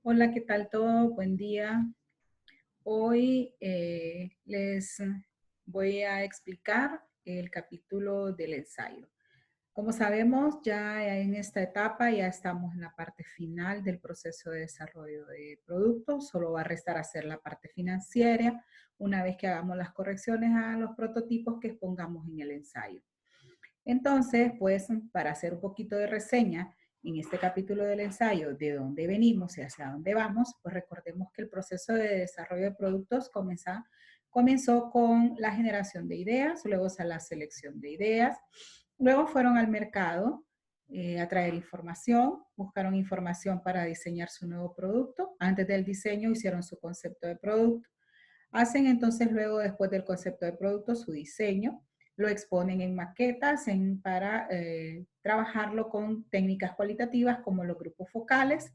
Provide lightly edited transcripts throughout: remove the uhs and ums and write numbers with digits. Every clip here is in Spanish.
Hola, ¿qué tal todo? Buen día. Hoy les voy a explicar el capítulo del ensayo. Como sabemos, ya en esta etapa ya estamos en la parte final del proceso de desarrollo de productos. Solo va a restar hacer la parte financiera una vez que hagamos las correcciones a los prototipos que expongamos en el ensayo. Entonces, pues, para hacer un poquito de reseña en este capítulo del ensayo de dónde venimos y hacia dónde vamos, pues recordemos que el proceso de desarrollo de productos comenzó con la generación de ideas, luego la selección de ideas, luego fueron al mercado a traer información, buscaron información para diseñar su nuevo producto. Antes del diseño hicieron su concepto de producto. Hacen entonces luego, después del concepto de producto, su diseño, lo exponen en maquetas para trabajarlo con técnicas cualitativas como los grupos focales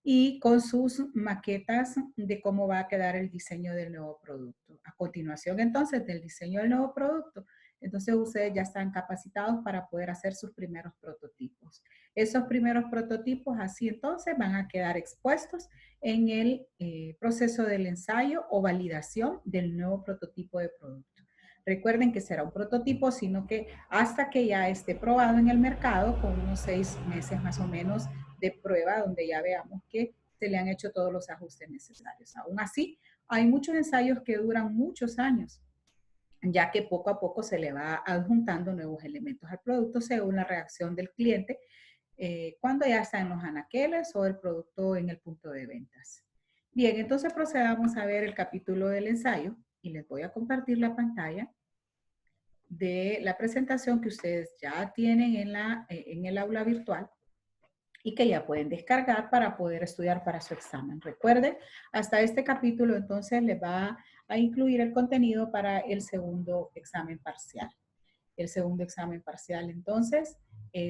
y con sus maquetas de cómo va a quedar el diseño del nuevo producto. A continuación, entonces, del diseño del nuevo producto, entonces ustedes ya están capacitados para poder hacer sus primeros prototipos. Esos primeros prototipos así entonces van a quedar expuestos en el proceso del ensayo o validación del nuevo prototipo de producto. Recuerden que será un prototipo, sino que hasta que ya esté probado en el mercado, con unos 6 meses más o menos de prueba, donde ya veamos que se le han hecho todos los ajustes necesarios. Aún así, hay muchos ensayos que duran muchos años, ya que poco a poco se le va adjuntando nuevos elementos al producto según la reacción del cliente cuando ya está en los anaqueles o el producto en el punto de ventas. Bien, entonces procedamos a ver el capítulo del ensayo y les voy a compartir la pantalla de la presentación que ustedes ya tienen en el aula virtual y que ya pueden descargar para poder estudiar para su examen. Recuerden, hasta este capítulo entonces les va a incluir el contenido para el segundo examen parcial. El segundo examen parcial entonces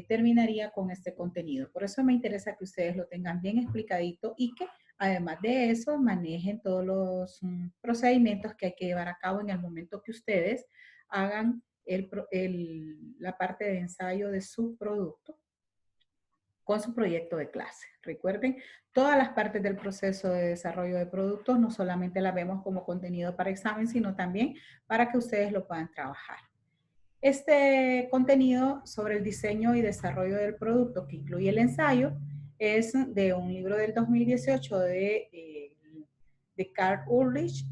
terminaría con este contenido. Por eso me interesa que ustedes lo tengan bien explicadito y que además de eso manejen todos los procedimientos que hay que llevar a cabo en el momento que ustedes hagan la parte de ensayo de su producto con su proyecto de clase. Recuerden, todas las partes del proceso de desarrollo de productos no solamente las vemos como contenido para examen, sino también para que ustedes lo puedan trabajar. Este contenido sobre el diseño y desarrollo del producto que incluye el ensayo es de un libro del 2018 de Carl Ulrich,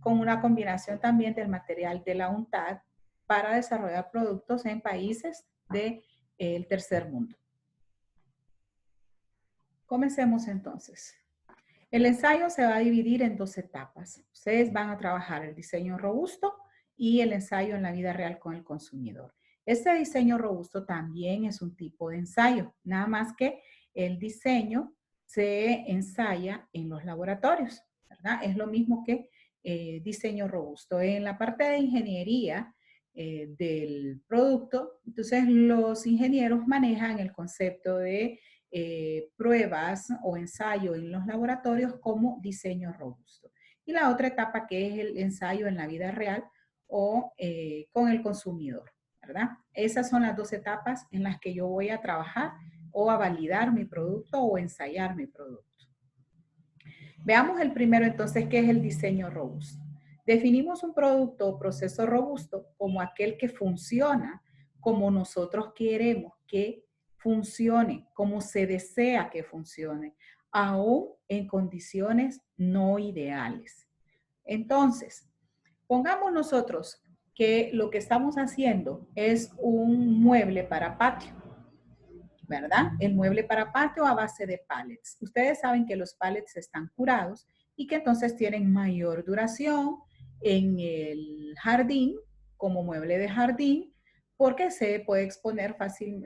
con una combinación también del material de la UNTAD para desarrollar productos en países del tercer mundo. Comencemos entonces. El ensayo se va a dividir en dos etapas. Ustedes van a trabajar el diseño robusto y el ensayo en la vida real con el consumidor. Este diseño robusto también es un tipo de ensayo, nada más que el diseño se ensaya en los laboratorios, ¿verdad? Es lo mismo que diseño robusto. En la parte de ingeniería del producto, entonces los ingenieros manejan el concepto de pruebas o ensayo en los laboratorios como diseño robusto. Y la otra etapa que es el ensayo en la vida real o con el consumidor, ¿verdad? Esas son las dos etapas en las que yo voy a trabajar o a validar mi producto o ensayar mi producto. Veamos el primero entonces, que es el diseño robusto. Definimos un producto o proceso robusto como aquel que funciona como nosotros queremos que funcione, como se desea que funcione, aún en condiciones no ideales. Entonces, pongamos nosotros que lo que estamos haciendo es un mueble para patio, ¿verdad? El mueble para patio a base de pallets. Ustedes saben que los pallets están curados y que entonces tienen mayor duración en el jardín como mueble de jardín porque se puede exponer fácil,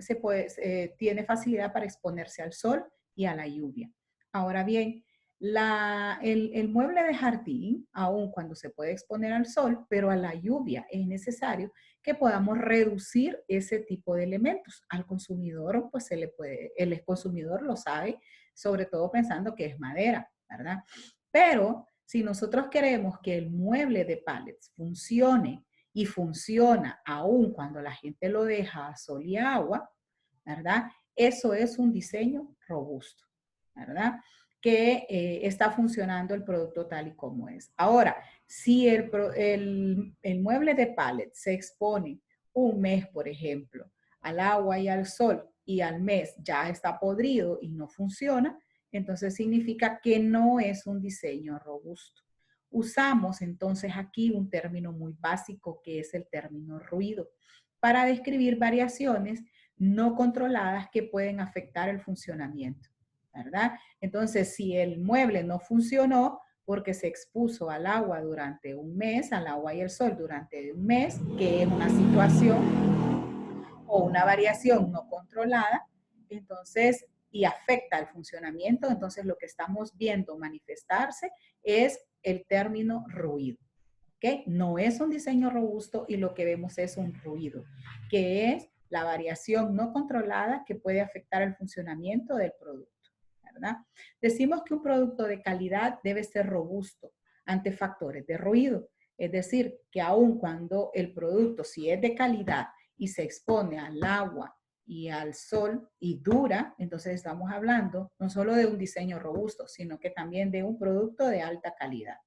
tiene facilidad para exponerse al sol y a la lluvia. Ahora bien, el mueble de jardín, aun cuando se puede exponer al sol, pero a la lluvia es necesario que podamos reducir ese tipo de elementos. Al consumidor, pues el consumidor lo sabe, sobre todo pensando que es madera, ¿verdad? Pero si nosotros queremos que el mueble de pallets funcione y funciona aún cuando la gente lo deja a sol y agua, ¿verdad? Eso es un diseño robusto, ¿verdad? que está funcionando el producto tal y como es. Ahora, si el mueble de pallet se expone un mes, por ejemplo, al agua y al sol, y al mes ya está podrido y no funciona, entonces significa que no es un diseño robusto. Usamos entonces aquí un término muy básico que es el término ruido para describir variaciones no controladas que pueden afectar el funcionamiento, ¿verdad? Entonces, si el mueble no funcionó porque se expuso al agua durante un mes, al agua y el sol durante un mes, que es una situación o una variación no controlada, entonces, y afecta el funcionamiento, entonces lo que estamos viendo manifestarse es el término ruido. ¿Okay? No es un diseño robusto y lo que vemos es un ruido, que es la variación no controlada que puede afectar el funcionamiento del producto, ¿verdad? Decimos que un producto de calidad debe ser robusto ante factores de ruido, es decir, que aun cuando el producto, si es de calidad y se expone al agua y al sol y dura, entonces estamos hablando no solo de un diseño robusto, sino que también de un producto de alta calidad.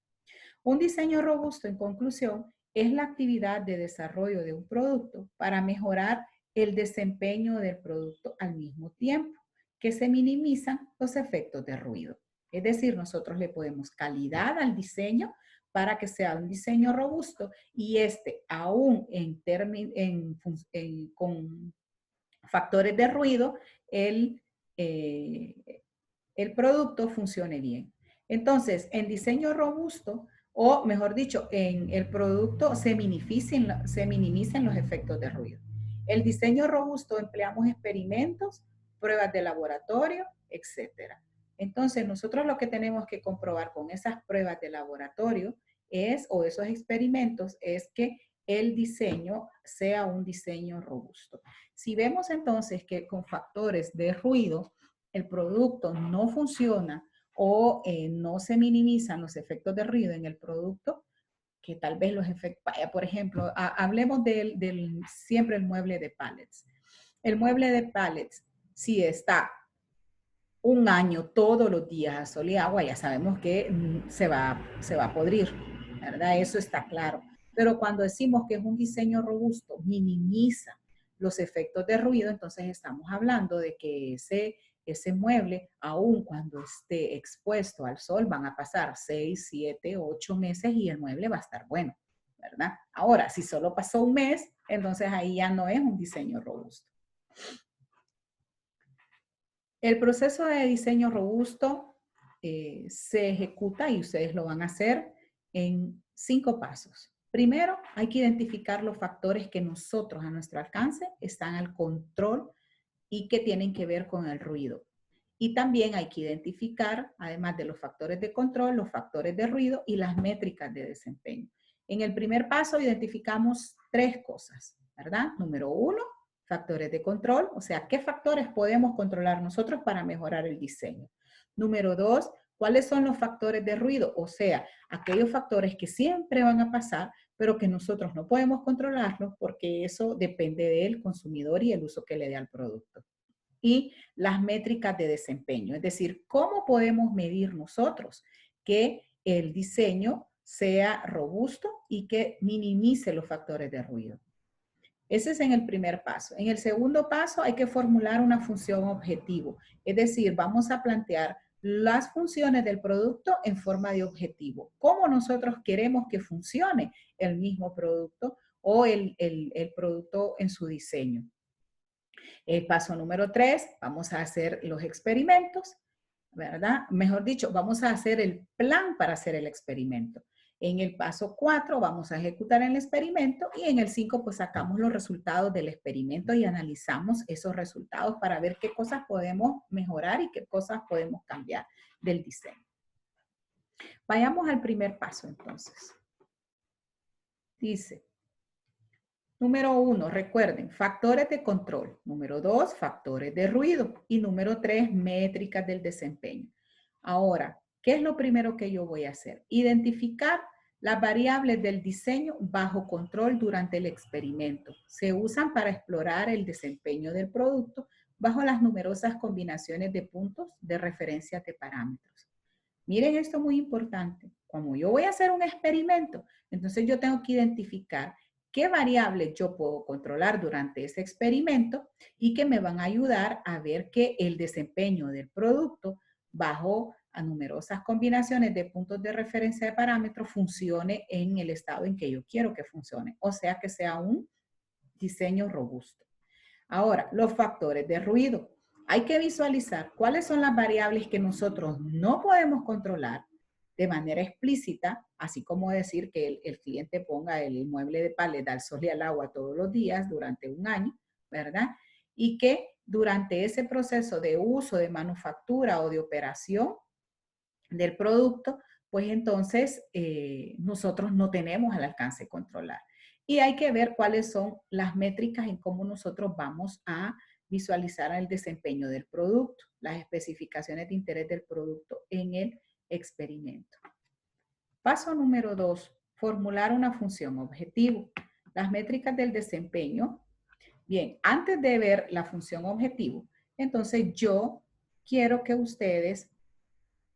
Un diseño robusto, en conclusión, es la actividad de desarrollo de un producto para mejorar el desempeño del producto al mismo tiempo que se minimizan los efectos de ruido. Es decir, nosotros le ponemos calidad al diseño para que sea un diseño robusto y aún con factores de ruido, eh, el producto funcione bien. Entonces, en diseño robusto, o mejor dicho, en el producto se minimicen los efectos de ruido. El diseño robusto empleamos experimentos, pruebas de laboratorio, etcétera. Entonces, nosotros lo que tenemos que comprobar con esas pruebas de laboratorio o esos experimentos, es que el diseño sea un diseño robusto. Si vemos entonces que con factores de ruido el producto no funciona o no se minimizan los efectos de ruido en el producto, que tal vez los efectos, por ejemplo, hablemos siempre el mueble de pallets. El mueble de pallets, si está un año todos los días a sol y agua, ya sabemos que se va a podrir, ¿verdad? Eso está claro. Pero cuando decimos que es un diseño robusto, minimiza los efectos de ruido, entonces estamos hablando de que ese mueble, aun cuando esté expuesto al sol, van a pasar 6, 7, 8 meses y el mueble va a estar bueno, ¿verdad? Ahora, si solo pasó un mes, entonces ahí ya no es un diseño robusto. El proceso de diseño robusto se ejecuta, y ustedes lo van a hacer, en 5 pasos. Primero, hay que identificar los factores que nosotros a nuestro alcance están al control y que tienen que ver con el ruido. Y también hay que identificar, además de los factores de control, los factores de ruido y las métricas de desempeño. En el primer paso identificamos 3 cosas, ¿verdad? Número 1, factores de control, o sea, ¿qué factores podemos controlar nosotros para mejorar el diseño? Número 2, ¿cuáles son los factores de ruido? O sea, aquellos factores que siempre van a pasar, pero que nosotros no podemos controlarlos porque eso depende del consumidor y el uso que le dé al producto. Y las métricas de desempeño, es decir, ¿cómo podemos medir nosotros que el diseño sea robusto y que minimice los factores de ruido? Ese es en el primer paso. En el segundo paso hay que formular una función objetivo, es decir, vamos a plantear las funciones del producto en forma de objetivo. ¿Cómo nosotros queremos que funcione el mismo producto o el producto en su diseño? El paso número 3, vamos a hacer los experimentos, ¿verdad? Mejor dicho, vamos a hacer el plan para hacer el experimento. En el paso 4 vamos a ejecutar el experimento y en el 5 pues sacamos los resultados del experimento y analizamos esos resultados para ver qué cosas podemos mejorar y qué cosas podemos cambiar del diseño. Vayamos al primer paso entonces. Dice, número 1, recuerden, factores de control. Número 2, factores de ruido. Y número 3, métricas del desempeño. Ahora, ¿qué es lo primero que yo voy a hacer? Identificar las variables del diseño bajo control durante el experimento. Se usan para explorar el desempeño del producto bajo las numerosas combinaciones de puntos de referencia de parámetros. Miren esto muy importante. Como yo voy a hacer un experimento, entonces yo tengo que identificar qué variables yo puedo controlar durante ese experimento y que me van a ayudar a ver que el desempeño del producto bajo a numerosas combinaciones de puntos de referencia de parámetros funcione en el estado en que yo quiero que funcione, o sea, que sea un diseño robusto. Ahora, los factores de ruido. Hay que visualizar cuáles son las variables que nosotros no podemos controlar de manera explícita, así como decir que el cliente ponga el mueble de paleta al sol y al agua todos los días durante un año, ¿verdad? Y que durante ese proceso de uso, de manufactura o de operación del producto, pues entonces nosotros no tenemos al alcance de controlar. Y hay que ver cuáles son las métricas en cómo nosotros vamos a visualizar el desempeño del producto, las especificaciones de interés del producto en el experimento. Paso número 2, formular una función objetivo. Las métricas del desempeño. Bien, antes de ver la función objetivo, entonces yo quiero que ustedes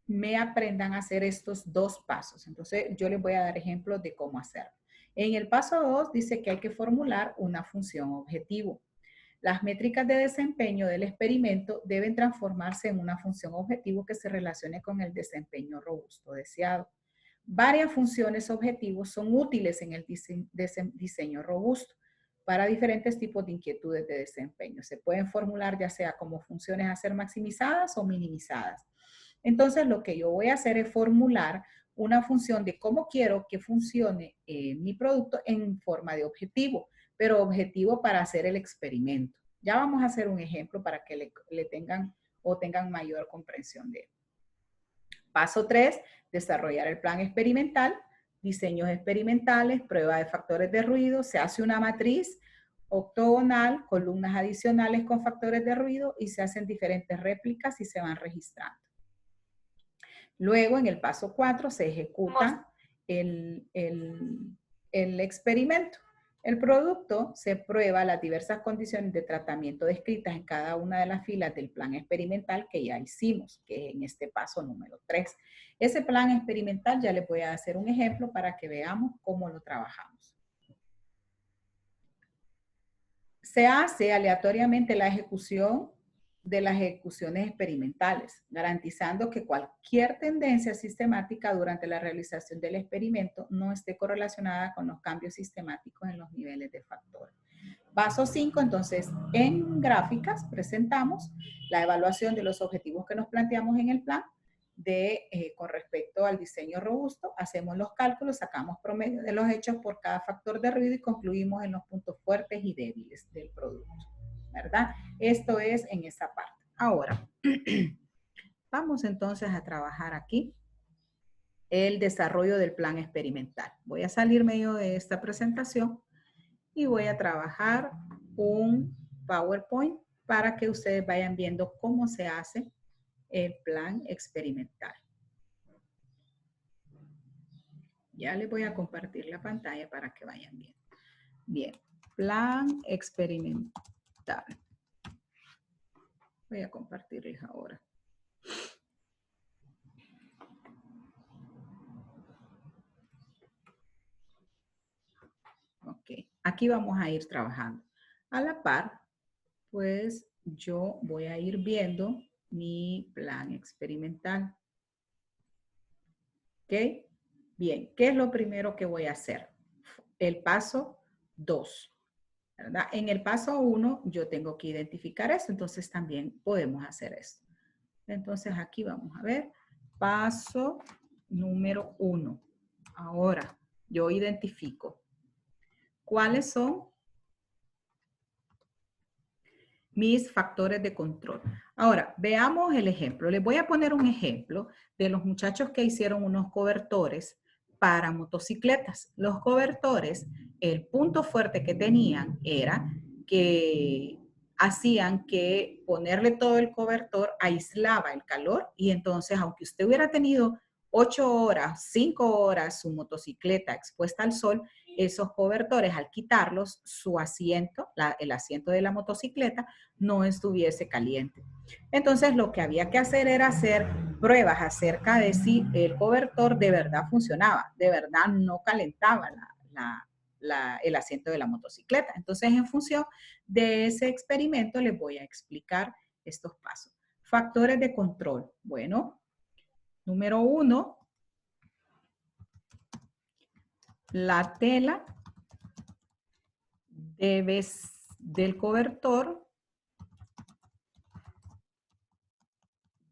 me aprendan a hacer estos dos pasos. Entonces, yo les voy a dar ejemplos de cómo hacerlo. En el paso 2 dice que hay que formular una función objetivo. Las métricas de desempeño del experimento deben transformarse en una función objetivo que se relacione con el desempeño robusto deseado. Varias funciones objetivos son útiles en el diseño robusto para diferentes tipos de inquietudes de desempeño. Se pueden formular ya sea como funciones a ser maximizadas o minimizadas. Entonces, lo que yo voy a hacer es formular una función de cómo quiero que funcione mi producto en forma de objetivo, pero objetivo para hacer el experimento. Ya vamos a hacer un ejemplo para que le tengan o tengan mayor comprensión de él. Paso 3, desarrollar el plan experimental, diseños experimentales, prueba de factores de ruido, se hace una matriz octogonal, columnas adicionales con factores de ruido y se hacen diferentes réplicas y se van registrando. Luego, en el paso 4, se ejecuta el experimento. El producto se prueba las diversas condiciones de tratamiento descritas en cada una de las filas del plan experimental que ya hicimos, que es en este paso número 3. Ese plan experimental ya les voy a hacer un ejemplo para que veamos cómo lo trabajamos. Se hace aleatoriamente la ejecución de las ejecuciones experimentales, garantizando que cualquier tendencia sistemática durante la realización del experimento no esté correlacionada con los cambios sistemáticos en los niveles de factor. Paso 5, entonces, en gráficas presentamos la evaluación de los objetivos que nos planteamos en el plan, con respecto al diseño robusto, hacemos los cálculos, sacamos promedio de los hechos por cada factor de ruido y concluimos en los puntos fuertes y débiles del producto, ¿verdad? Esto es en esa parte. Ahora, vamos entonces a trabajar aquí el desarrollo del plan experimental. Voy a salir medio de esta presentación y voy a trabajar un PowerPoint para que ustedes vayan viendo cómo se hace el plan experimental. Ya les voy a compartir la pantalla para que vayan viendo. Bien, plan experimental. Voy a compartirles ahora. Ok, aquí vamos a ir trabajando. A la par, pues yo voy a ir viendo mi plan experimental. ¿Ok? Bien, ¿qué es lo primero que voy a hacer? El paso 2, ¿verdad? En el paso 1 yo tengo que identificar esto, entonces también podemos hacer esto. Entonces aquí vamos a ver, paso número 1. Ahora, yo identifico cuáles son mis factores de control. Ahora, veamos el ejemplo. Les voy a poner un ejemplo de los muchachos que hicieron unos cobertores para motocicletas. Los cobertores, el punto fuerte que tenían era que hacían que ponerle todo el cobertor aislaba el calor y entonces, aunque usted hubiera tenido 8 horas, 5 horas su motocicleta expuesta al sol, esos cobertores, al quitarlos, su asiento, el asiento de la motocicleta, no estuviese caliente. Entonces, lo que había que hacer era hacer pruebas acerca de si el cobertor de verdad funcionaba, de verdad no calentaba el asiento de la motocicleta. Entonces, en función de ese experimento, les voy a explicar estos pasos. Factores de control. Bueno, número 1, la tela del cobertor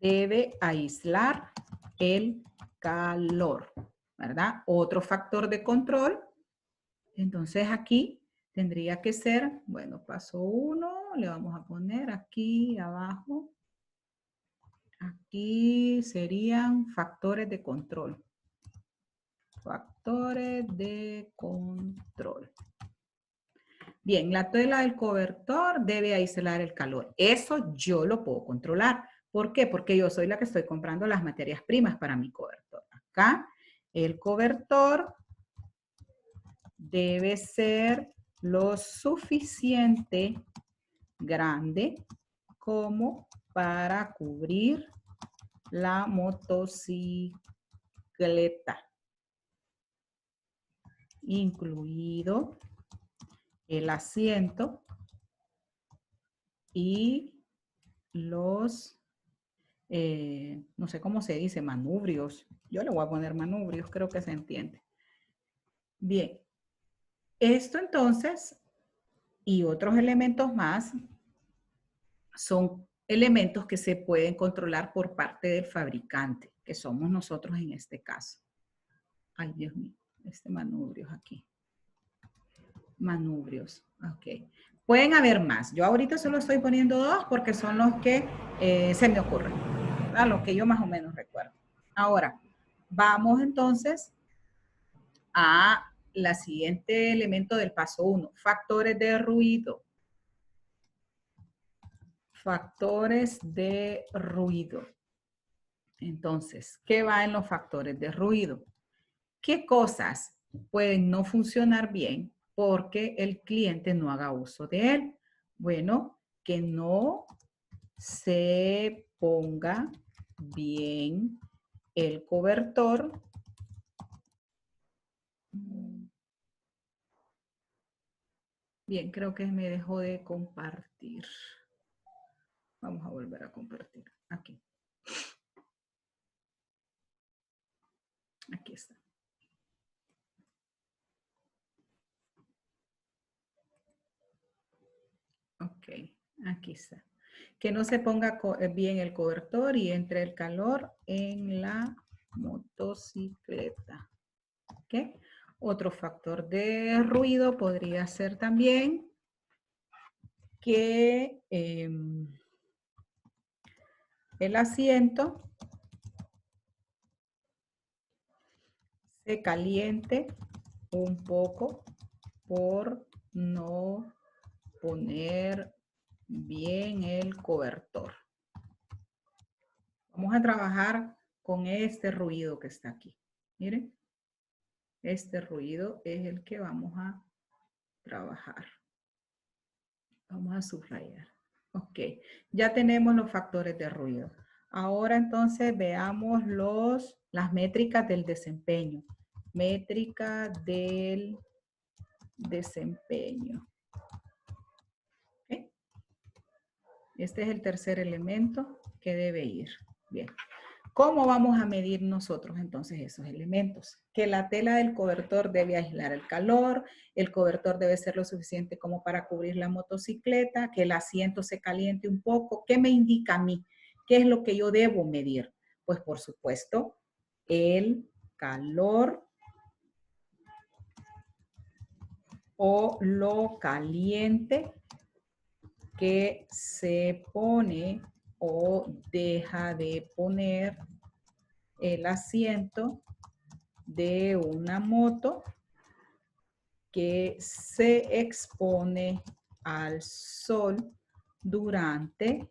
debe aislar el calor, ¿verdad? Otro factor de control. Entonces aquí tendría que ser, bueno, paso 1, le vamos a poner aquí abajo. Aquí serían factores de control. Factores de control. Bien, la tela del cobertor debe aislar el calor. Eso yo lo puedo controlar. ¿Por qué? Porque yo soy la que estoy comprando las materias primas para mi cobertor. Acá, el cobertor debe ser lo suficiente grande como para cubrir la motocicleta, incluido el asiento y los, no sé cómo se dice, manubrios. Yo le voy a poner manubrios, creo que se entiende. Bien, esto entonces y otros elementos más son elementos que se pueden controlar por parte del fabricante, que somos nosotros en este caso. Ay, Dios mío, este manubrios aquí. Manubrios, ok. Pueden haber más. Yo ahorita solo estoy poniendo 2 porque son los que se me ocurren, ¿verdad? Los que yo más o menos recuerdo. Ahora, vamos entonces a la siguiente elemento del paso 1, factores de ruido. Factores de ruido. Entonces, ¿qué va en los factores de ruido? ¿Qué cosas pueden no funcionar bien porque el cliente no haga uso de él? Bueno, que no se ponga bien el cobertor. Bien, creo que me dejó de compartir. Vamos a volver a compartir. Aquí. Aquí está. Ok, aquí está. Que no se ponga bien el cobertor y entre el calor en la motocicleta. ¿Ok? Otro factor de ruido podría ser también que el asiento se caliente un poco por no poner bien el cobertor. Vamos a trabajar con este ruido que está aquí. Miren, este ruido es el que vamos a trabajar. Vamos a subrayar. Ok, ya tenemos los factores de ruido. Ahora entonces veamos las métricas del desempeño. Métrica del desempeño. ¿Okay? Este es el tercer elemento que debe ir. Bien. ¿Cómo vamos a medir nosotros entonces esos elementos? Que la tela del cobertor debe aislar el calor, el cobertor debe ser lo suficiente como para cubrir la motocicleta, que el asiento se caliente un poco. ¿Qué me indica a mí? ¿Qué es lo que yo debo medir? Pues por supuesto, el calor o lo caliente que se pone o deja de poner el asiento de una moto que se expone al sol durante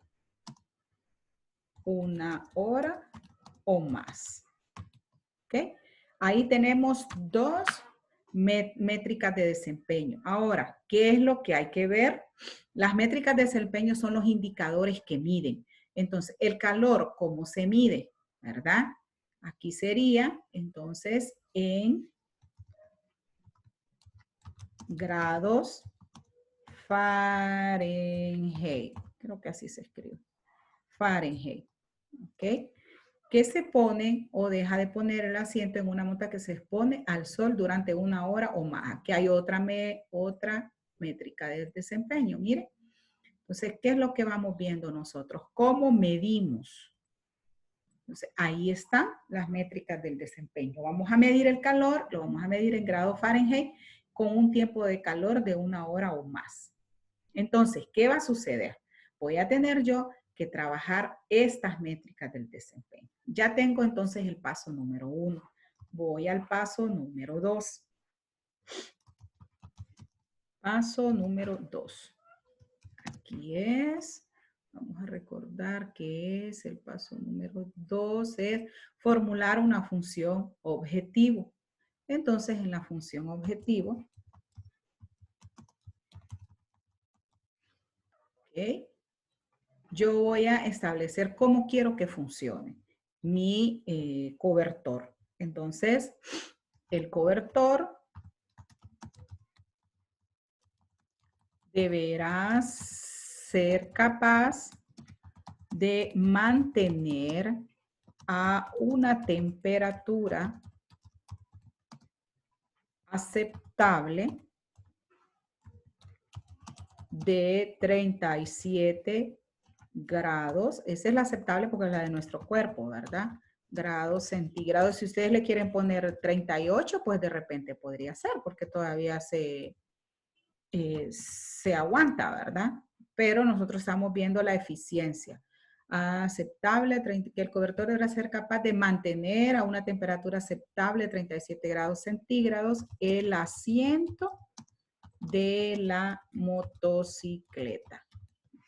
1 hora o más. ¿Ok? Ahí tenemos 2 métricas de desempeño. Ahora, ¿qué es lo que hay que ver? Las métricas de desempeño son los indicadores que miden. Entonces, el calor, ¿cómo se mide? ¿verdad? Aquí sería, entonces, en grados Fahrenheit. Creo que así se escribe. Fahrenheit. ¿Ok? Que se pone o deja de poner el asiento en una mota que se expone al sol durante 1 hora o más. Aquí hay otra métrica del desempeño. Mire. Entonces, ¿qué es lo que vamos viendo nosotros? ¿Cómo medimos? Entonces, ahí están las métricas del desempeño. Vamos a medir el calor, lo vamos a medir en grados Fahrenheit con un tiempo de calor de 1 hora o más. Entonces, ¿qué va a suceder? Voy a tener yo que trabajar estas métricas del desempeño. Ya tengo entonces el paso número 1. Voy al paso número 2. Paso número 2. Aquí es. Vamos a recordar que es el paso número 2, es formular una función objetivo. Entonces, en la función objetivo, ¿ok? Yo voy a establecer cómo quiero que funcione mi cobertor. Entonces, el cobertor deberá ser capaz de mantener a una temperatura aceptable de 37 grados. Esa es la aceptable porque es la de nuestro cuerpo, ¿verdad? Grados centígrados. Si ustedes le quieren poner 38, pues de repente podría ser porque todavía se aguanta, ¿verdad? Pero nosotros estamos viendo la eficiencia. Aceptable, que el cobertor deberá ser capaz de mantener a una temperatura aceptable de 37 grados centígrados el asiento de la motocicleta.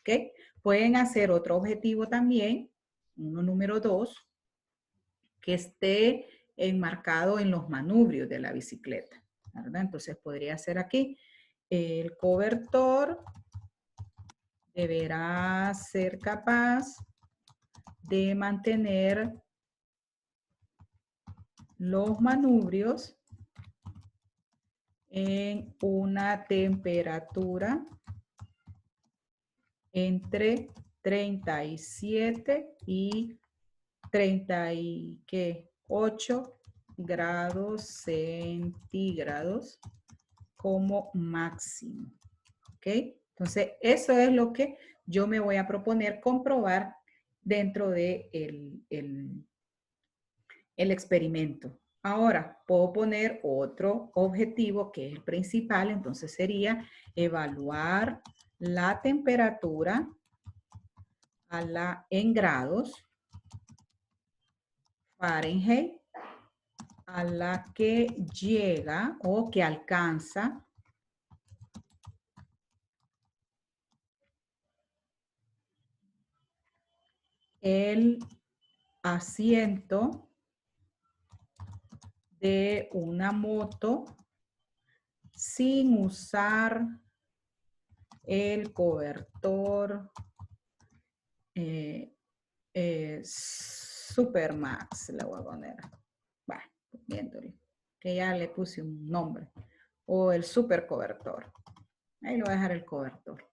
¿Ok? Pueden hacer otro objetivo también, uno número 2, que esté enmarcado en los manubrios de la bicicleta, ¿verdad? Entonces podría ser aquí, el cobertor deberá ser capaz de mantener los manubrios en una temperatura entre 37 y 38 grados centígrados como máximo. ¿Ok? Entonces, eso es lo que yo me voy a proponer comprobar dentro de el experimento. Ahora, puedo poner otro objetivo que es el principal, entonces sería evaluar la temperatura en grados Fahrenheit a la que llega o que alcanza el asiento de una moto sin usar el cobertor Supermax, le voy a poner. Bueno, viéndole, que ya le puse un nombre. O el super cobertor. Ahí le voy a dejar el cobertor.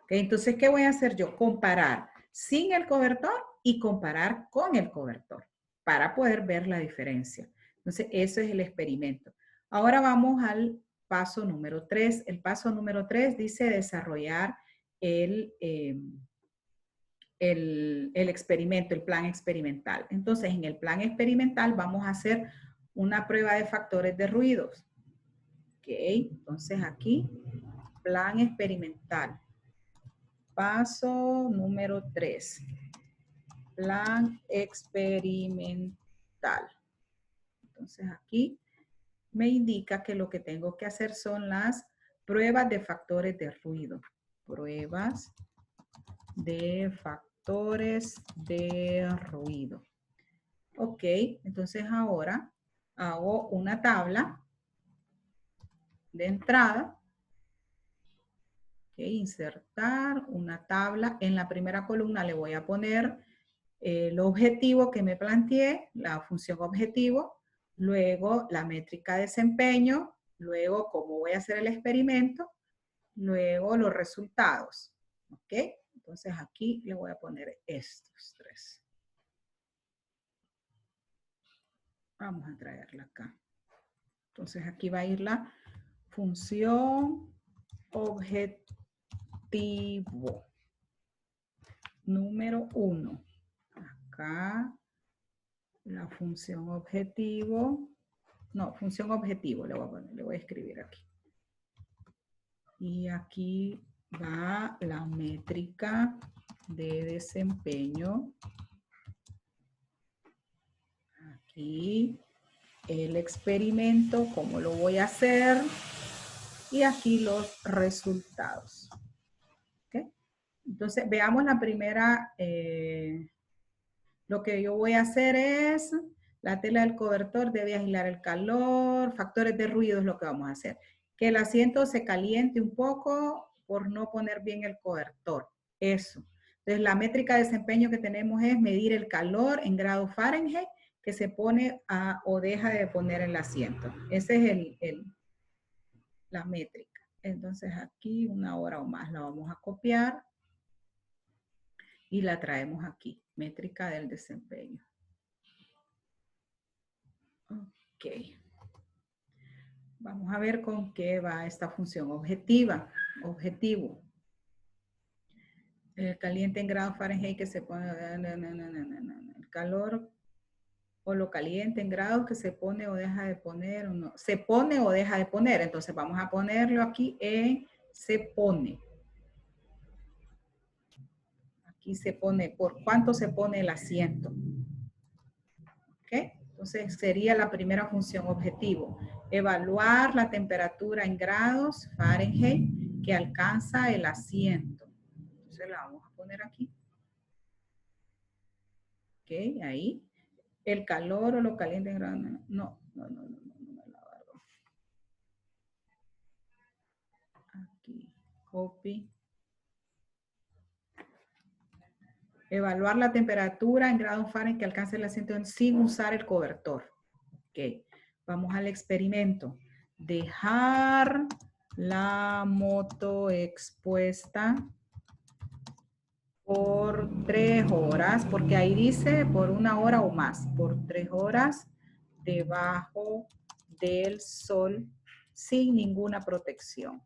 Okay, entonces, ¿qué voy a hacer yo? Comparar sin el cobertor y comparar con el cobertor para poder ver la diferencia. Entonces, eso es el experimento. Ahora vamos al paso número 3. El paso número 3 dice desarrollar el experimento, el plan experimental. Entonces, en el plan experimental vamos a hacer una prueba de factores de ruidos. Ok, entonces aquí, plan experimental. Paso número 3. Plan experimental. Entonces aquí me indica que lo que tengo que hacer son las pruebas de factores de ruido. Pruebas de factores de ruido. Ok, entonces ahora hago una tabla de entrada. Ok, insertar una tabla. En la primera columna le voy a poner el objetivo que me planteé, la función objetivo, luego la métrica de desempeño, luego cómo voy a hacer el experimento, luego los resultados. ¿Ok? Entonces aquí le voy a poner estos tres. Vamos a traerla acá. Entonces aquí va a ir la función objetivo. Número 1. Acá la función objetivo. No, función objetivo le voy a poner, le voy a escribir aquí. Y aquí va la métrica de desempeño. Aquí el experimento, cómo lo voy a hacer. Y aquí los resultados. ¿Okay? Entonces, veamos la primera. Lo que yo voy a hacer es, la tela del cobertor debe aislar el calor, factores de ruido es lo que vamos a hacer. Que el asiento se caliente un poco por no poner bien el cobertor. Eso. Entonces, la métrica de desempeño que tenemos es medir el calor en grados Fahrenheit que se pone o deja de poner el asiento. Esa es la métrica. Entonces, aquí 1 hora o más la vamos a copiar y la traemos aquí. Métrica del desempeño. Ok. Vamos a ver con qué va esta función objetiva. Objetivo. El caliente en grados Fahrenheit que se pone, el calor o lo caliente en grados que se pone o deja de poner, o no, se pone o deja de poner. Entonces vamos a ponerlo aquí en se pone. Aquí se pone, ¿por cuánto se pone el asiento? ¿Ok? Entonces sería la primera función objetivo. Evaluar la temperatura en grados Fahrenheit que alcanza el asiento. Entonces la vamos a poner aquí. Ok, ahí. El calor o lo caliente en grados. No me la agarro. Aquí, copy. Evaluar la temperatura en grados Fahrenheit que alcance el asiento sin usar el cobertor. Ok, vamos al experimento. Dejar la moto expuesta por 3 horas, porque ahí dice por 1 hora o más, por 3 horas debajo del sol sin ninguna protección.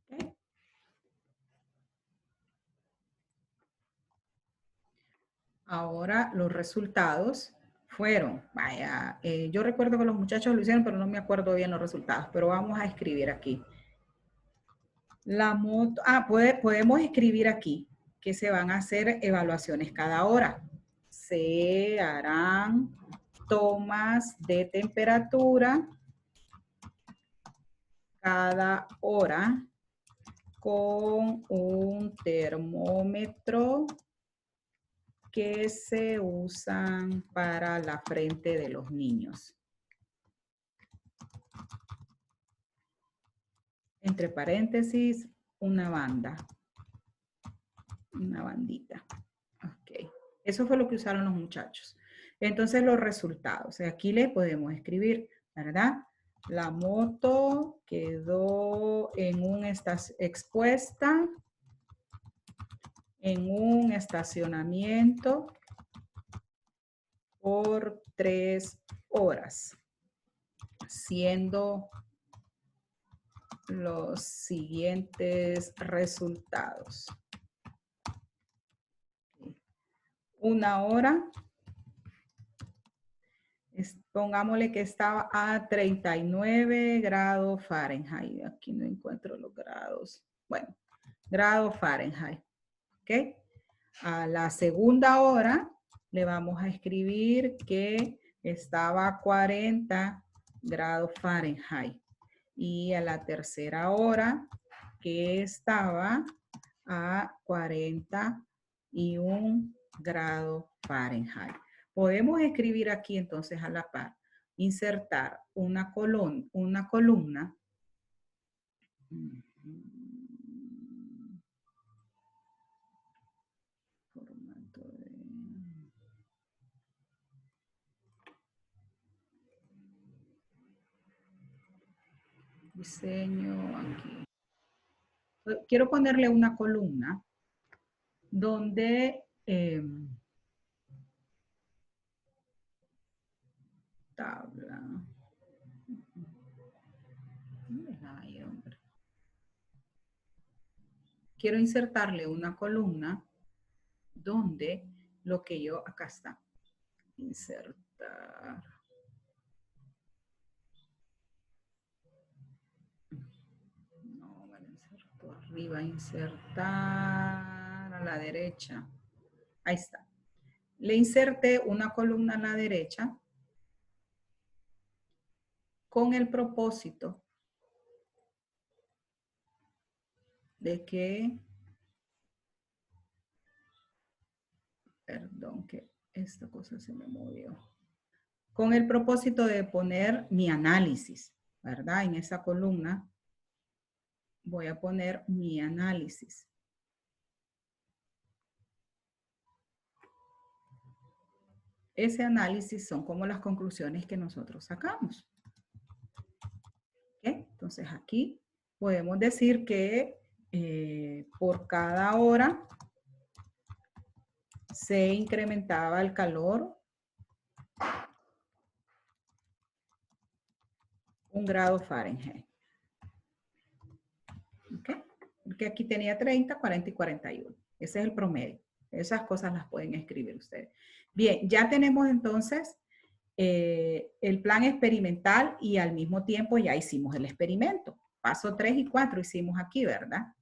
¿Okay? Ahora los resultados fueron, vaya, yo recuerdo que los muchachos lo hicieron, pero no me acuerdo bien los resultados, pero vamos a escribir aquí. La moto, podemos escribir aquí que se van a hacer evaluaciones cada hora. Se harán tomas de temperatura cada hora con un termómetro que se usan para la frente de los niños. Entre paréntesis, una banda. Una bandita. Ok. Eso fue lo que usaron los muchachos. Entonces, los resultados. Aquí le podemos escribir, ¿verdad? La moto quedó en expuesta en un estacionamiento por 3 horas, siendo los siguientes resultados. 1 hora, pongámosle que estaba a 39 grados Fahrenheit. Aquí no encuentro los grados. Bueno, grados Fahrenheit. ¿Ok? A la segunda hora le vamos a escribir que estaba a 40 grados Fahrenheit. Y a la tercera hora que estaba a 41 grados Fahrenheit. Podemos escribir aquí entonces a la par, insertar una columna. Diseño aquí. Quiero ponerle una columna donde tabla. Ay, hombre. Quiero insertarle una columna donde lo que yo, acá está, insertar. No, me lo inserto arriba, insertar a la derecha. Ahí está. Le inserté una columna a la derecha con el propósito de que, perdón, que esta cosa se me movió. Con el propósito de poner mi análisis, ¿verdad? En esa columna voy a poner mi análisis. Ese análisis son como las conclusiones que nosotros sacamos. ¿Okay? Entonces aquí podemos decir que por cada hora se incrementaba el calor 1 grado Fahrenheit. ¿Okay? Porque aquí tenía 30, 40 y 41. Ese es el promedio. Esas cosas las pueden escribir ustedes. Bien, ya tenemos entonces el plan experimental y al mismo tiempo ya hicimos el experimento. Paso 3 y 4 hicimos aquí, ¿verdad?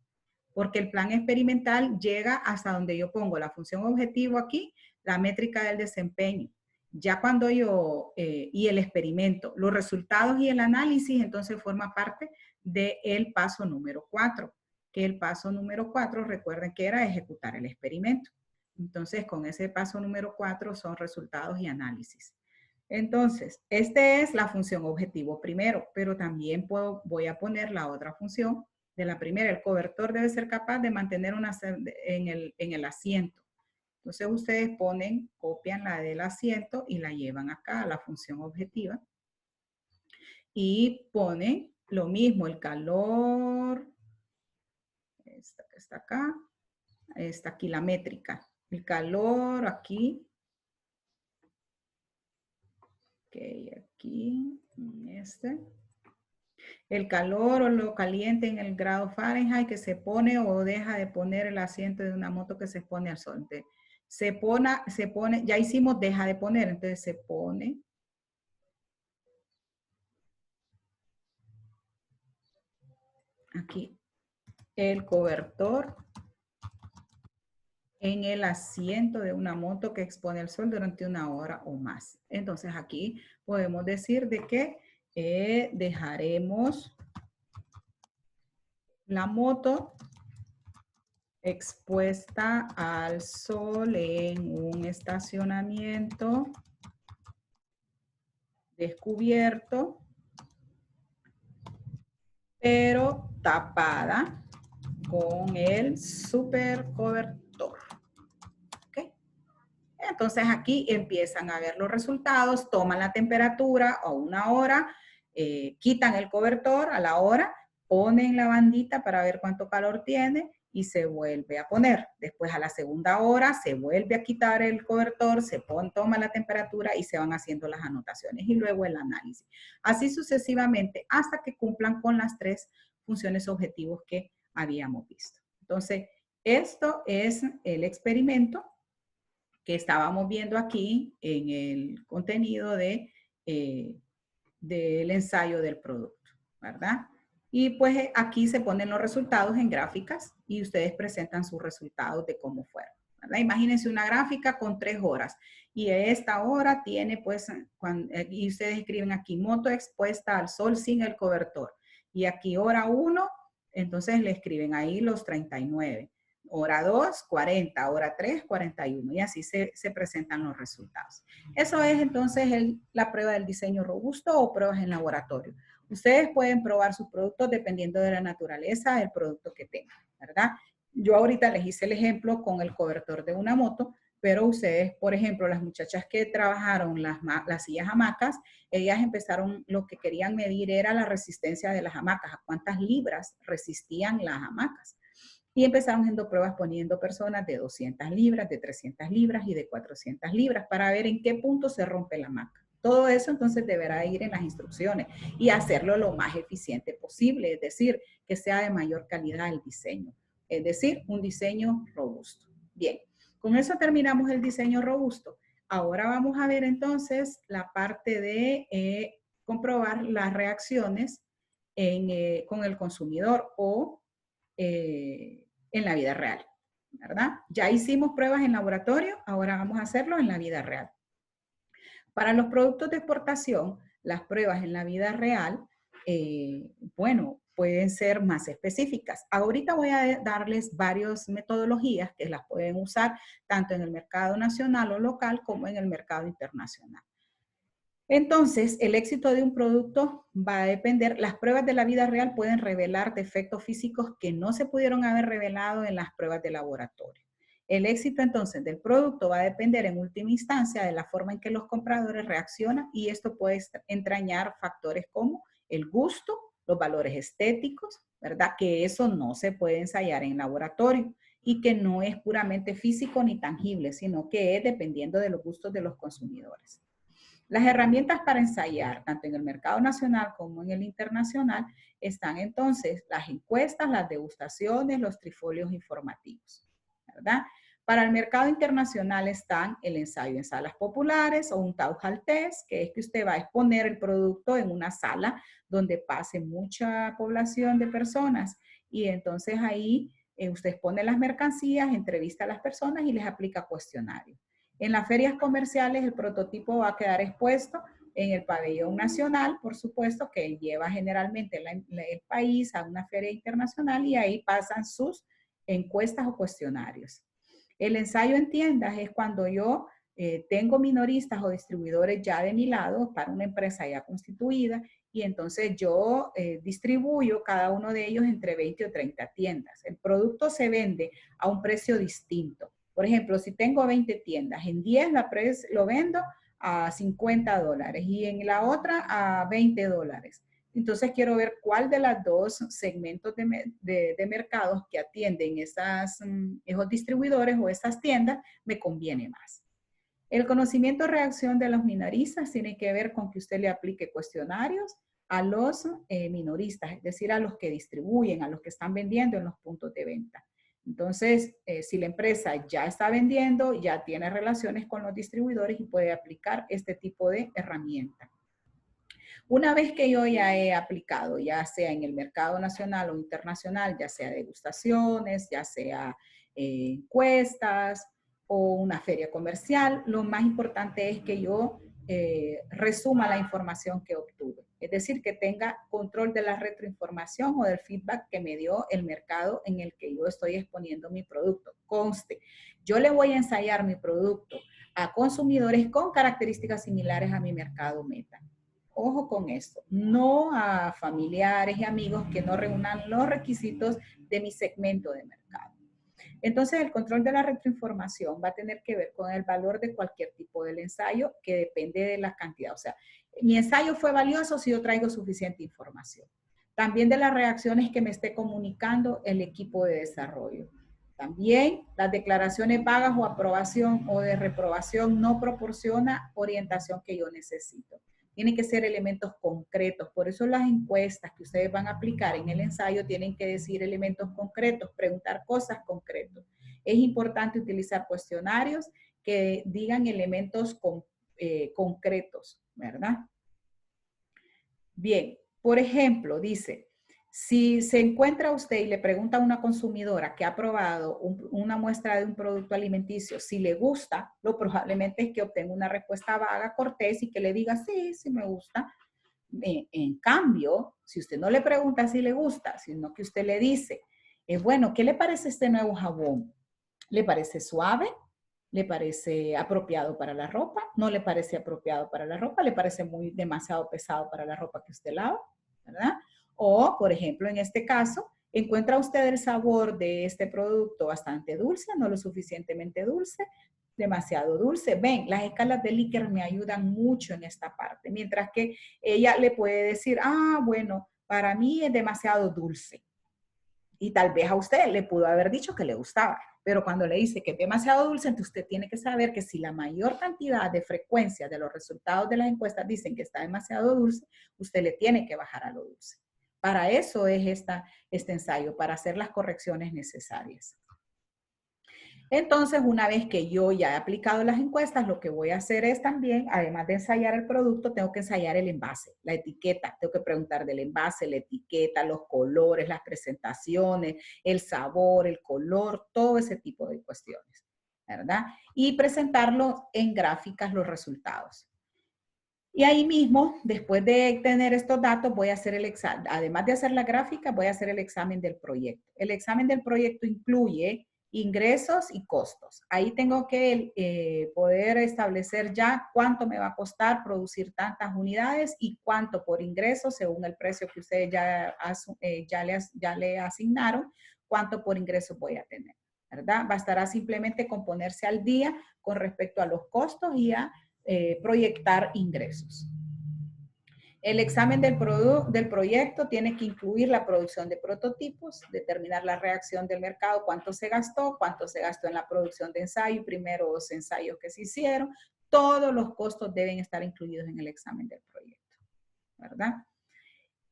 Porque el plan experimental llega hasta donde yo pongo la función objetivo aquí, la métrica del desempeño. Ya cuando yo, y el experimento, los resultados y el análisis, entonces forma parte del paso número 4, que el paso número 4, recuerden que era ejecutar el experimento. Entonces, con ese paso número 4 son resultados y análisis. Entonces, esta es la función objetivo primero, pero también voy a poner la otra función de la primera. El cobertor debe ser capaz de mantener en el asiento. Entonces, ustedes copian la del asiento y la llevan acá a la función objetiva. Y ponen lo mismo, el calor, esta que está acá, está aquí la métrica. El calor aquí. Ok, aquí, este. El calor o lo caliente en el grado Fahrenheit que se pone o deja de poner el asiento de una moto que se expone al sol. Entonces, se pone, ya hicimos deja de poner, entonces se pone. Aquí, el cobertor en el asiento de una moto que expone al sol durante 1 hora o más. Entonces aquí podemos decir de que dejaremos la moto expuesta al sol en un estacionamiento descubierto, pero tapada con el super cobertor. ¿Okay? Entonces aquí empiezan a ver los resultados, toman la temperatura a 1 hora, quitan el cobertor a la hora, ponen la bandita para ver cuánto calor tiene y se vuelve a poner. Después a la 2ª hora se vuelve a quitar el cobertor, toma la temperatura y se van haciendo las anotaciones y luego el análisis. Así sucesivamente hasta que cumplan con las 3 funciones objetivos que habíamos visto. Entonces, esto es el experimento que estábamos viendo aquí en el contenido del ensayo del producto, ¿verdad? Y pues aquí se ponen los resultados en gráficas y ustedes presentan sus resultados de cómo fueron, ¿verdad? Imagínense una gráfica con 3 horas y esta hora tiene pues, y ustedes escriben aquí moto expuesta al sol sin el cobertor. Y aquí hora 1, entonces le escriben ahí los 39. Hora 2, 40, hora 3, 41 y así se presentan los resultados. Eso es entonces la prueba del diseño robusto o pruebas en laboratorio. Ustedes pueden probar sus productos dependiendo de la naturaleza del producto que tengan, ¿verdad? Yo ahorita les hice el ejemplo con el cobertor de una moto, pero ustedes, por ejemplo, las muchachas que trabajaron las sillas hamacas, ellas empezaron, lo que querían medir era la resistencia de las hamacas, a cuántas libras resistían las hamacas. Y empezaron haciendo pruebas poniendo personas de 200 libras, de 300 libras y de 400 libras para ver en qué punto se rompe la hamaca. Todo eso entonces deberá ir en las instrucciones y hacerlo lo más eficiente posible, es decir, que sea de mayor calidad el diseño, es decir, un diseño robusto. Bien, con eso terminamos el diseño robusto. Ahora vamos a ver entonces la parte de comprobar las reacciones con el consumidor o en la vida real, ¿verdad? Ya hicimos pruebas en laboratorio, ahora vamos a hacerlo en la vida real. Para los productos de exportación, las pruebas en la vida real, bueno, pueden ser más específicas. Ahorita voy a darles varias metodologías que las pueden usar tanto en el mercado nacional o local como en el mercado internacional. Entonces, el éxito de un producto va a depender, las pruebas de la vida real pueden revelar defectos físicos que no se pudieron haber revelado en las pruebas de laboratorio. El éxito entonces del producto va a depender en última instancia de la forma en que los compradores reaccionan y esto puede entrañar factores como el gusto, los valores estéticos, ¿verdad? Que eso no se puede ensayar en laboratorio y que no es puramente físico ni tangible, sino que es dependiendo de los gustos de los consumidores. Las herramientas para ensayar, tanto en el mercado nacional como en el internacional, están entonces las encuestas, las degustaciones, los trifolios informativos, ¿verdad? Para el mercado internacional están el ensayo en salas populares o un town hall test, que es que usted va a exponer el producto en una sala donde pase mucha población de personas y entonces ahí usted expone las mercancías, entrevista a las personas y les aplica cuestionarios. En las ferias comerciales el prototipo va a quedar expuesto en el pabellón nacional, por supuesto, que lleva generalmente el país a una feria internacional y ahí pasan sus encuestas o cuestionarios. El ensayo en tiendas es cuando yo tengo minoristas o distribuidores ya de mi lado para una empresa ya constituida y entonces yo distribuyo cada uno de ellos entre 20 o 30 tiendas. El producto se vende a un precio distinto. Por ejemplo, si tengo 20 tiendas, en 10 lo vendo a $50 y en la otra a $20. Entonces quiero ver cuál de los dos segmentos de mercados que atienden esos distribuidores o esas tiendas me conviene más. El conocimiento de reacción de los minoristas tiene que ver con que usted le aplique cuestionarios a los minoristas, es decir, a los que distribuyen, a los que están vendiendo en los puntos de venta. Entonces, si la empresa ya está vendiendo, ya tiene relaciones con los distribuidores y puede aplicar este tipo de herramienta. Una vez que yo ya he aplicado, ya sea en el mercado nacional o internacional, ya sea degustaciones, ya sea encuestas o una feria comercial, lo más importante es que yo resuma la información que obtuve. Es decir, que tenga control de la retroinformación o del feedback que me dio el mercado en el que yo estoy exponiendo mi producto. Conste, yo le voy a ensayar mi producto a consumidores con características similares a mi mercado meta. Ojo con esto, no a familiares y amigos que no reúnan los requisitos de mi segmento de mercado. Entonces, el control de la retroinformación va a tener que ver con el valor de cualquier tipo del ensayo que depende de la cantidad. O sea, mi ensayo fue valioso si yo traigo suficiente información. También de las reacciones que me esté comunicando el equipo de desarrollo. También las declaraciones vagas o aprobación o de reprobación no proporciona orientación que yo necesito. Tienen que ser elementos concretos. Por eso las encuestas que ustedes van a aplicar en el ensayo tienen que decir elementos concretos, preguntar cosas concretas. Es importante utilizar cuestionarios que digan elementos concretos, ¿verdad? Bien, por ejemplo, dice, si se encuentra usted y le pregunta a una consumidora que ha probado una muestra de un producto alimenticio, si le gusta, lo probablemente es que obtenga una respuesta vaga, cortés y que le diga, sí, sí me gusta. En cambio, si usted no le pregunta si le gusta, sino que usted le dice, bueno, ¿qué le parece este nuevo jabón? ¿Le parece suave? ¿Le parece apropiado para la ropa? ¿No le parece apropiado para la ropa? ¿Le parece demasiado pesado para la ropa que usted lava? ¿Verdad? O, por ejemplo, en este caso, ¿encuentra usted el sabor de este producto bastante dulce, no lo suficientemente dulce? demasiado dulce. Ven, las escalas de Likert me ayudan mucho en esta parte, mientras que ella le puede decir, ah, bueno, para mí es demasiado dulce. Y tal vez a usted le pudo haber dicho que le gustaba, pero cuando le dice que es demasiado dulce, entonces usted tiene que saber que si la mayor cantidad de frecuencia de los resultados de las encuestas dicen que está demasiado dulce, usted le tiene que bajar a lo dulce. Para eso es este ensayo, para hacer las correcciones necesarias. Entonces, una vez que yo ya he aplicado las encuestas, lo que voy a hacer es también, además de ensayar el producto, tengo que ensayar el envase, la etiqueta. Tengo que preguntar del envase, la etiqueta, los colores, las presentaciones, el sabor, el color, todo ese tipo de cuestiones, ¿verdad? Y presentarlo en gráficas los resultados. Y ahí mismo, después de tener estos datos, voy a hacer el examen. Además de hacer la gráfica, voy a hacer el examen del proyecto. El examen del proyecto incluye ingresos y costos. Ahí tengo que poder establecer ya cuánto me va a costar producir tantas unidades y cuánto por ingreso, según el precio que ustedes ya le asignaron, cuánto por ingreso voy a tener, ¿verdad? Bastará simplemente con ponerse al día con respecto a los costos y a proyectar ingresos. El examen del proyecto tiene que incluir la producción de prototipos, determinar la reacción del mercado, cuánto se gastó en la producción de ensayo, primeros ensayos que se hicieron. Todos los costos deben estar incluidos en el examen del proyecto, ¿verdad?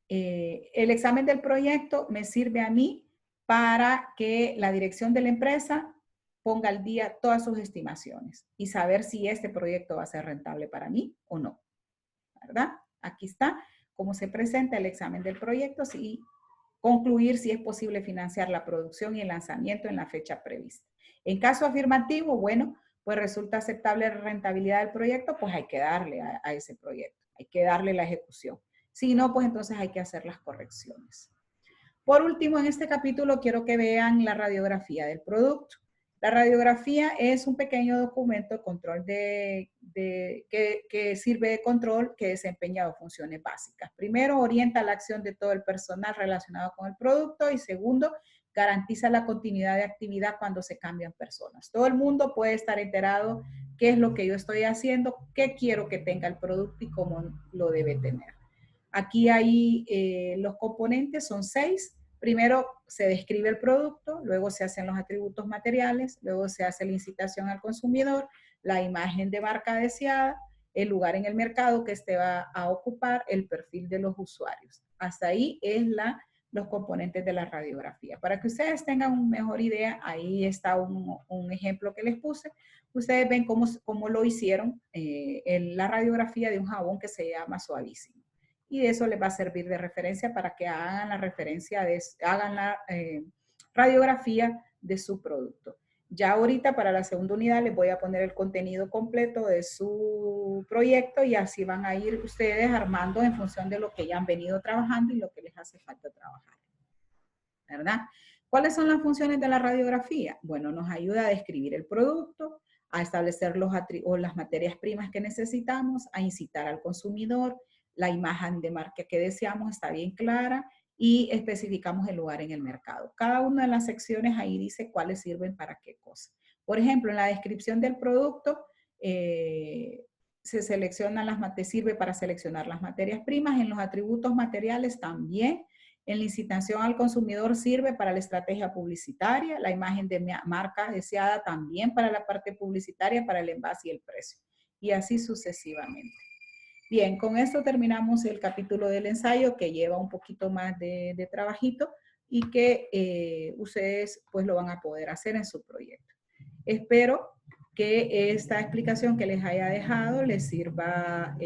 El examen del proyecto me sirve a mí para que la dirección de la empresa ponga al día todas sus estimaciones y saber si este proyecto va a ser rentable para mí o no, ¿verdad? Aquí está cómo se presenta el examen del proyecto y concluir si es posible financiar la producción y el lanzamiento en la fecha prevista. En caso afirmativo, bueno, pues resulta aceptable la rentabilidad del proyecto, pues hay que darle a ese proyecto, hay que darle la ejecución. Si no, pues entonces hay que hacer las correcciones. Por último, en este capítulo quiero que vean la radiografía del producto. La radiografía es un pequeño documento de control que sirve de control que desempeña dos funciones básicas. Primero, orienta la acción de todo el personal relacionado con el producto y segundo, garantiza la continuidad de actividad cuando se cambian personas. Todo el mundo puede estar enterado qué es lo que yo estoy haciendo, qué quiero que tenga el producto y cómo lo debe tener. Aquí hay los componentes, son 6. Primero se describe el producto, luego se hacen los atributos materiales, luego se hace la incitación al consumidor, la imagen de marca deseada, el lugar en el mercado que este va a ocupar, el perfil de los usuarios. Hasta ahí es los componentes de la radiografía. Para que ustedes tengan una mejor idea, ahí está un ejemplo que les puse. Ustedes ven cómo lo hicieron en la radiografía de un jabón que se llama Suavísimo. Y de eso les va a servir de referencia para que hagan la radiografía de su producto. Ya ahorita para la segunda unidad les voy a poner el contenido completo de su proyecto y así van a ir ustedes armando en función de lo que ya han venido trabajando y lo que les hace falta trabajar, ¿verdad? ¿Cuáles son las funciones de la radiografía? Bueno, nos ayuda a describir el producto, a establecer las materias primas que necesitamos, a incitar al consumidor, la imagen de marca que deseamos está bien clara y especificamos el lugar en el mercado. Cada una de las secciones ahí dice cuáles sirven para qué cosa. Por ejemplo, en la descripción del producto sirve para seleccionar las materias primas. En los atributos materiales también. En la incitación al consumidor sirve para la estrategia publicitaria, la imagen de marca deseada también para la parte publicitaria, para el envase y el precio. Y así sucesivamente. Bien, con esto terminamos el capítulo del ensayo que lleva un poquito más de trabajito y que ustedes pues lo van a poder hacer en su proyecto. Espero que esta explicación que les haya dejado les sirva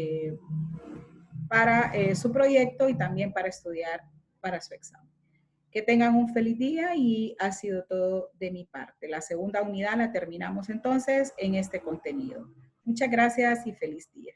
para su proyecto y también para estudiar para su examen. Que tengan un feliz día y ha sido todo de mi parte. La segunda unidad la terminamos entonces en este contenido. Muchas gracias y feliz día.